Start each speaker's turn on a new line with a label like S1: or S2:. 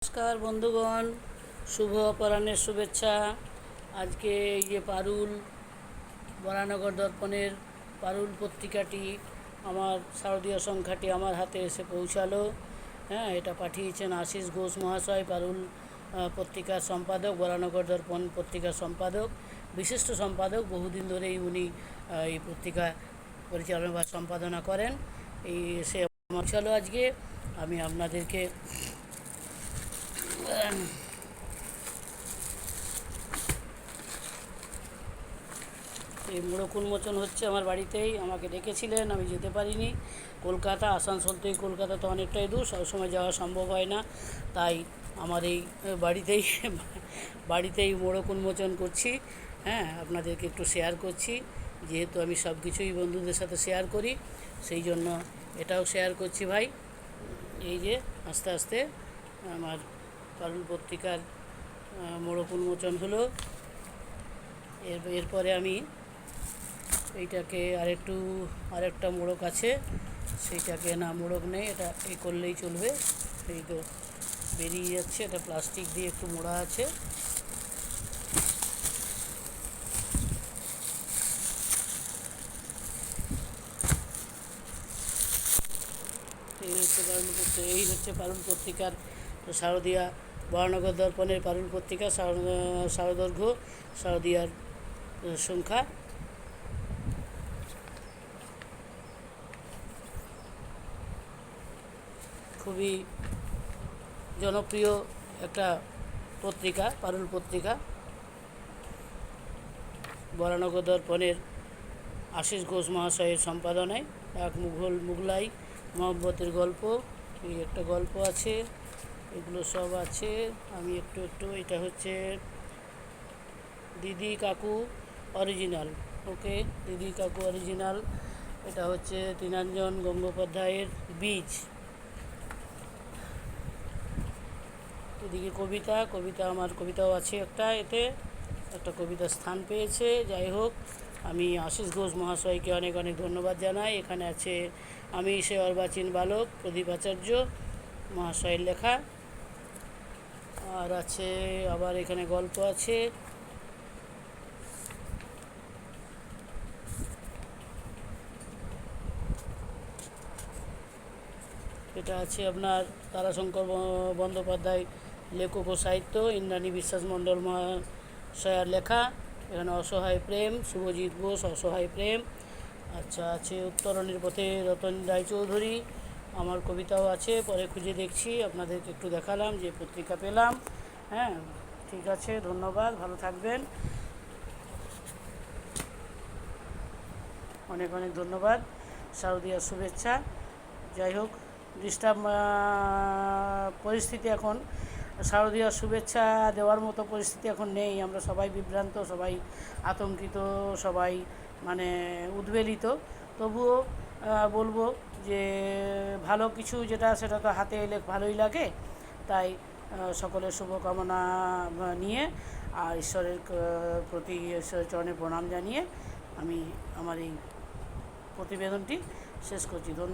S1: নমস্কার বন্ধুগণ, শুভ অপরাহ্নের শুভেচ্ছা। আজকে এই যে পারুল বরানগর দর্পণের পারুল পত্রিকাটি আমার শারদীয় সংখ্যাটি আমার হাতে এসে পৌঁছালো। হ্যাঁ, এটা পাঠিয়েছেন আশিস ঘোষ মহাশয়, পারুল পত্রিকার সম্পাদক, বরানগর দর্পণ পত্রিকার সম্পাদক, বিশিষ্ট সম্পাদক। বহুদিন ধরেই উনি এই পত্রিকা পরিচালনা বা সম্পাদনা করেন। এই এসে পৌঁছালো আজকে। আমি আপনাদেরকে এই মোড়ক উন্মোচন হচ্ছে আমার বাড়িতেই। আমাকে ডেকেছিলেন, আমি যেতে পারিনি। কলকাতা, আসানসোল থেকে কলকাতা তো অনেকটাই দূর, সবসময় যাওয়া সম্ভব হয় না। তাই আমার এই বাড়িতেই মোড়ক উন্মোচন করছি। হ্যাঁ, আপনাদেরকে একটু শেয়ার করছি, যেহেতু আমি সব কিছুই বন্ধুদের সাথে শেয়ার করি, সেই জন্য এটাও শেয়ার করছি ভাই। এই যে আস্তে আস্তে আমার পারুল পত্রিকার মোড়ক উন্মোচন হলো। এরপরে আমি এইটাকে আরেকটা মোড়ক আছে, সেইটাকে না, মোড়ক নেই, এটা এই করলেই চলবে। এই তো বেরিয়ে যাচ্ছে, এটা প্লাস্টিক দিয়ে একটু মোড়া আছে। এই হচ্ছে পারুল পত্রিকার শারদীয়া বরানগর দর্পণের পারুল পত্রিকা, শারদৈর্ঘ্য শারদীয়ার সংখ্যা। খুবই জনপ্রিয় একটা পত্রিকা, পারুল পত্রিকা। বরানগর দর্পণের আশিস ঘোষ মহাশয়ের সম্পাদনায় এক মুঘলাই মহব্বতের গল্প, এই একটা গল্প আছে, এগুলো সব আছে। আমি একটু এটা হচ্ছে দিদি কাকু অরিজিনাল। ওকে, দিদি কাকু অরিজিনাল। এটা হচ্ছে তৃণাঞ্জন গঙ্গোপাধ্যায়ের বীজ। এদিকে কবিতা আমার কবিতাও আছে এতে একটা কবিতা স্থান পেয়েছে। যাই হোক, আমি আশিস ঘোষ মহাশয়কে অনেক অনেক ধন্যবাদ জানাই। এখানে আছে আমি সে অর্বাচীন বালক, প্রদীপ আচার্য মহাশয়ের লেখা। আর আছে আবার এখানে গল্প আছে। এটা আছে আপনার তারাশঙ্কর বন্দ্যোপাধ্যায়, লেখক ও সাহিত্য, ইন্দ্রাণী বিশ্বাস মণ্ডল মহাশয়ার লেখা। এখানে অসহায় প্রেম, শুভজিৎ বোস, অসহায় প্রেম। আচ্ছা, আছে উত্তরণের পথে, রতন রায়চৌধুরী, আমার কবিতাও আছে, পরে খুঁজে দেখছি, আপনাদেরকে একটু দেখালাম যে পত্রিকা পেলাম। হ্যাঁ, ঠিক আছে, ধন্যবাদ, ভালো থাকবেন, অনেক অনেক ধন্যবাদ, শারদীয়ার শুভেচ্ছা। যাই হোক, ডিস্টার্ব পরিস্থিতি এখন, শারদীয়ার শুভেচ্ছা দেওয়ার মতো পরিস্থিতি এখন নেই। আমরা সবাই বিভ্রান্ত, সবাই আতঙ্কিত, সবাই মানে উদ্বেলিত। তবুও বলবো যে ভালো কিছু যেটা, সেটা তো হাতে এলে ভালোই লাগে। তাই সকলের শুভকামনা নিয়ে আর ঈশ্বরের প্রতি ঈশ্বরের চরণে প্রণাম জানিয়ে আমি আমার এই প্রতিবেদনটি শেষ করছি। ধন্যবাদ।